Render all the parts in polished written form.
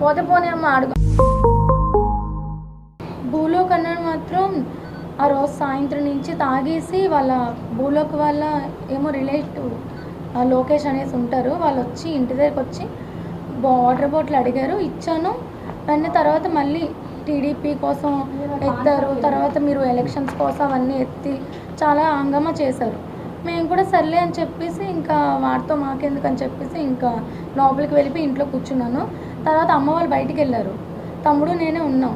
పోతే పోనీ అమ్మ అడుగు. భూలోక్ అన్నాడు మాత్రం ఆ రోజు సాయంత్రం నుంచి తాగేసి వాళ్ళ భూలోక్ వాళ్ళ ఏమో రిలేటివ్ లోకేష్ అనేసి ఉంటారు, వాళ్ళు వచ్చి ఇంటి దగ్గరికి వచ్చి వాటర్ బాటిల్ అడిగారు, ఇచ్చాను. వెంటనే తర్వాత మళ్ళీ టీడీపీ కోసం ఎత్తారు, తర్వాత మీరు ఎలక్షన్స్ కోసం అవన్నీ ఎత్తి చాలా హంగామా చేశారు. మేము కూడా సర్లే అని చెప్పేసి ఇంకా వాటితో మాకెందుకు అని చెప్పేసి ఇంకా లోపలికి వెళ్ళిపోయి ఇంట్లో కూర్చున్నాను. తర్వాత అమ్మ వాళ్ళు బయటికి వెళ్ళారు, తమ్ముడు నేనే ఉన్నాం.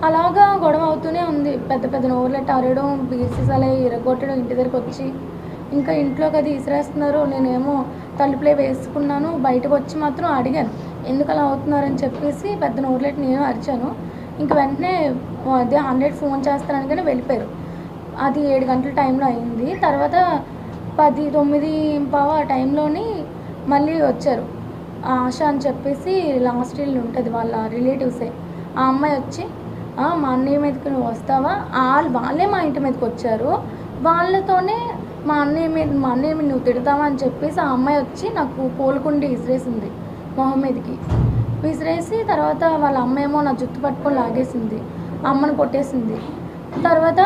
అలాగా గొడవ అవుతూనే ఉంది, పెద్ద పెద్ద నోర్లెట్ ఆరడం, బీసీసాలు ఇరగొట్టడం, ఇంటి దగ్గరికి వచ్చి ఇంకా ఇంట్లోకి అది ఇసిరేస్తున్నారు. నేనేమో తలుపులే వేసుకున్నాను, బయటకు వచ్చి మాత్రం అడిగాను ఎందుకు అలా అవుతున్నారని చెప్పేసి పెద్ద నోర్లెట్ నేను అరిచాను. ఇంక వెంటనే అదే 100 ఫోన్ చేస్తానని కానీ వెళ్ళిపోయారు. అది 7 గంటల టైంలో అయింది. తర్వాత 10, 9:15 ఆ టైంలోని మళ్ళీ వచ్చారు. ఆశ అని చెప్పేసి లాస్ట్ ఇల్లు ఉంటుంది వాళ్ళ రిలేటివ్సే. ఆ అమ్మాయి వచ్చి మా అన్నయ్య మీదకి నువ్వు వస్తావా, వాళ్ళే మా ఇంటి మీదకి వచ్చారు, వాళ్ళతోనే మా అన్నయ్య మీద నువ్వు తిడతావా అని చెప్పేసి ఆ అమ్మాయి వచ్చి నాకు పూలకుండి విసిరేసింది మొహం మీదకి. విసిరేసి తర్వాత వాళ్ళ అమ్మ ఏమో నా జుట్టు పట్టుకొని లాగేసింది, అమ్మను కొట్టేసింది. తర్వాత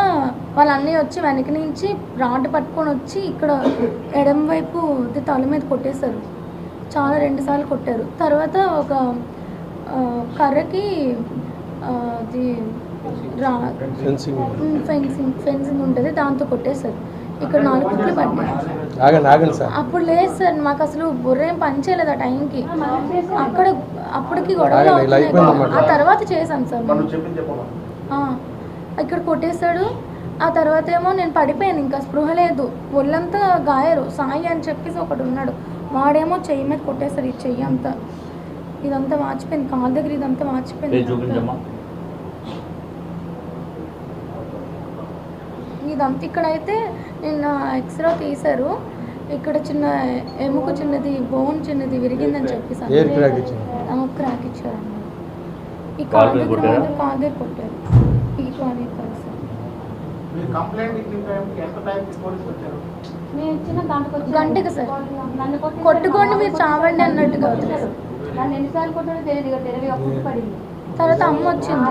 వాళ్ళ అన్నయ్య వచ్చి వెనక నుంచి రాడ్ పట్టుకొని వచ్చి ఇక్కడ ఎడమ వైపు తల మీద కొట్టేశారు, చాలా 2 సార్లు కొట్టారు. తర్వాత ఒక కర్రకి అది ఫెన్సింగ్ ఉంటుంది, దాంతో కొట్టేశారు. ఇక్కడ 4 కుట్లు పడ్డాయి. అప్పుడు లేదు సార్, మాకు అసలు బుర్ర ఏం పని చేయలేదు ఆ టైంకి. అప్పటికి గొడవలు అవుతున్నాయి. ఆ తర్వాత చేశాం సార్. ఇక్కడ కొట్టేశాడు. ఆ తర్వాత ఏమో నేను పడిపోయాను, ఇంకా స్పృహ లేదు, ఒళ్ళంతా గాయారు. సాయి అని చెప్పేసి ఒకడు ఉన్నాడు, వాడేమో చెయ్యి మీద కొట్టేశారు. ఈ చెయ్యి అంతా ఇదంతా వాచిపోయింది, కాళ్ళ దగ్గర ఇదంతా వాచిపోయింది. ఇదంతా ఇక్కడైతే నిన్న ఎక్స్రే తీశారు, ఇక్కడ చిన్న ఎముక చిన్నది, బోన్ చిన్నది విరిగిందని చెప్పేసి క్రాక్ ఇచ్చారు. ఈ కాళ్ళ దగ్గర కొట్టారు. ఈ కాలు గంటకి సార్ కొట్టుకోండి మీరు చావండి అన్నట్టుగా. తర్వాత అమ్మ వచ్చింది.